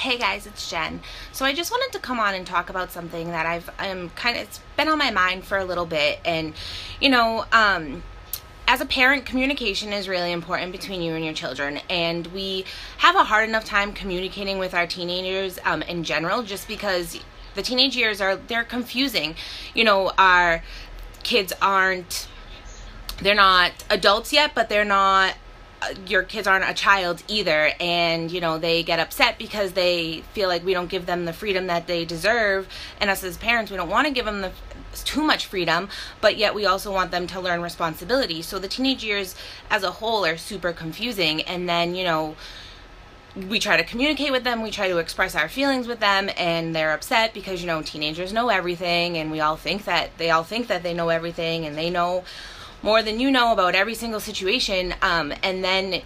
Hey guys, it's Jen. So I just wanted to come on and talk about something that it's been on my mind for a little bit. And, you know, as a parent, communication is really important between you and your children. And we have a hard enough time communicating with our teenagers in general, just because the teenage years they're confusing. Our kids they're not adults yet, but they're not your kids aren't a child either, and they get upset because they feel like we don't give them the freedom that they deserve, and us as parents, we don't want to give them too much freedom, but yet we also want them to learn responsibility. So the teenage years as a whole are super confusing, and then we try to communicate with them, we try to express our feelings with them, and they're upset because teenagers know everything, and they all think that they know everything, and they know more than you know about every single situation, and then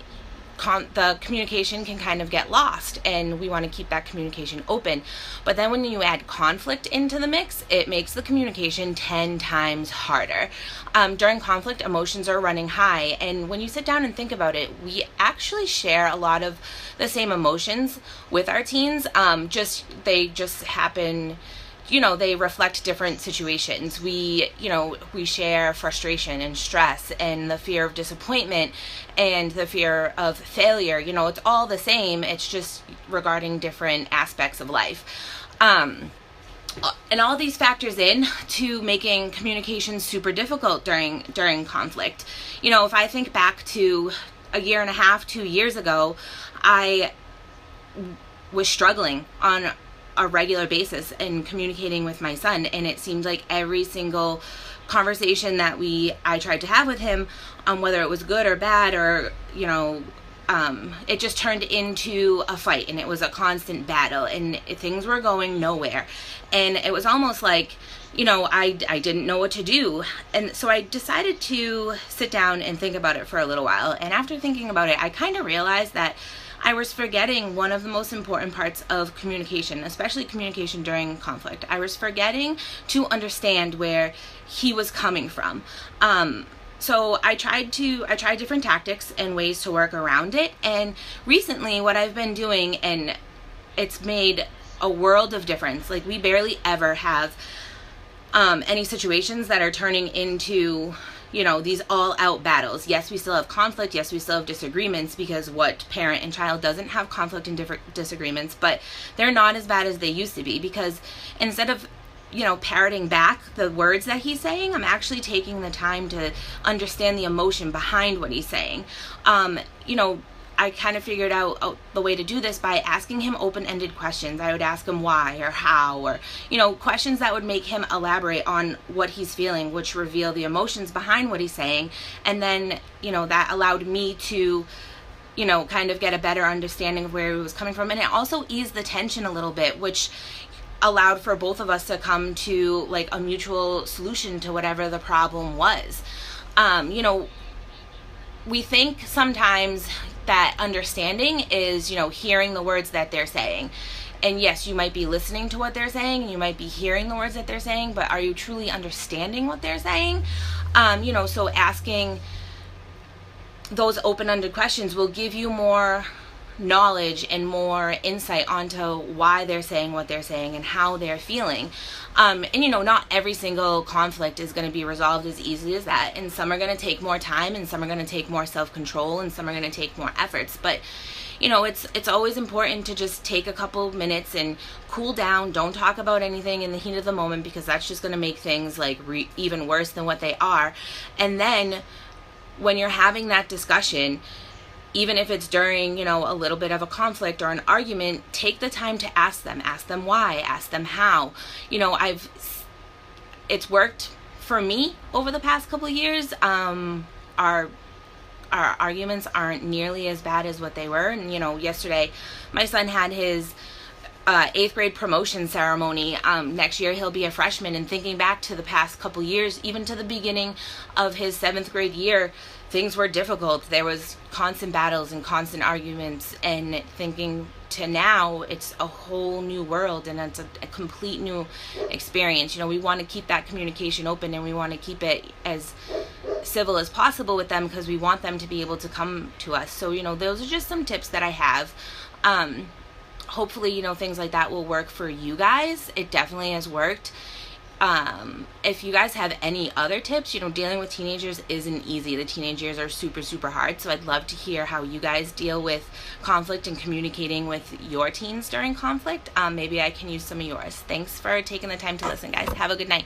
the communication can kind of get lost, and we want to keep that communication open. But then when you add conflict into the mix, it makes the communication 10 times harder. During conflict, emotions are running high, and when you sit down and think about it, we actually share a lot of the same emotions with our teens. They just happen, they reflect different situations. We share frustration and stress and the fear of disappointment and the fear of failure. It's all the same. It's just regarding different aspects of life. And all these factors in to making communication super difficult during conflict. If I think back to a year and a half, 2 years ago, I was struggling on a regular basis in communicating with my son, and it seemed like every single conversation that I tried to have with him, whether it was good or bad, or it just turned into a fight, and it was a constant battle, and things were going nowhere, and it was almost like I didn't know what to do. And so I decided to sit down and think about it for a little while, and after thinking about it, I kind of realized that I was forgetting one of the most important parts of communication, especially communication during conflict. I was forgetting to understand where he was coming from. So I tried different tactics and ways to work around it. And recently what I've been doing, and it's made a world of difference. Like, we barely ever have any situations that are turning into these all-out battles. Yes, we still have conflict. Yes, we still have disagreements, because what parent and child doesn't have conflict and different disagreements? But they're not as bad as they used to be, because instead of parroting back the words that he's saying, I'm actually taking the time to understand the emotion behind what he's saying. I kind of figured out the way to do this by asking him open-ended questions. I would ask him why or how, or questions that would make him elaborate on what he's feeling, which reveal the emotions behind what he's saying. And then that allowed me to kind of get a better understanding of where he was coming from, and it also eased the tension a little bit, which allowed for both of us to come to like a mutual solution to whatever the problem was. We think sometimes that understanding is, hearing the words that they're saying. And yes, you might be listening to what they're saying, and you might be hearing the words that they're saying, but are you truly understanding what they're saying? So asking those open-ended questions will give you more knowledge and more insight onto why they're saying what they're saying and how they're feeling. And not every single conflict is going to be resolved as easily as that, and some are going to take more time, and some are going to take more self-control, and some are going to take more efforts. But it's always important to just take a couple minutes and cool down. Don't talk about anything in the heat of the moment, because that's just going to make things like even worse than what they are. And then when you're having that discussion, even if it's during, a little bit of a conflict or an argument, take the time to ask them why, ask them how. It's worked for me over the past couple of years. Our arguments aren't nearly as bad as what they were. And, yesterday my son had his 8th grade promotion ceremony. Next year he'll be a freshman, and thinking back to the past couple years, even to the beginning of his 7th grade year, things were difficult. There was constant battles and constant arguments, and thinking to now, it's a whole new world, and it's a complete new experience. We want to keep that communication open, and we want to keep it as civil as possible with them, because we want them to be able to come to us. So those are just some tips that I have. hopefully, you know, things like that will work for you guys. It definitely has worked. If you guys have any other tips, you know, dealing with teenagers isn't easy. The teenage years are super, super hard. So I'd love to hear how you guys deal with conflict and communicating with your teens during conflict. Maybe I can use some of yours. Thanks for taking the time to listen, guys. Have a good night.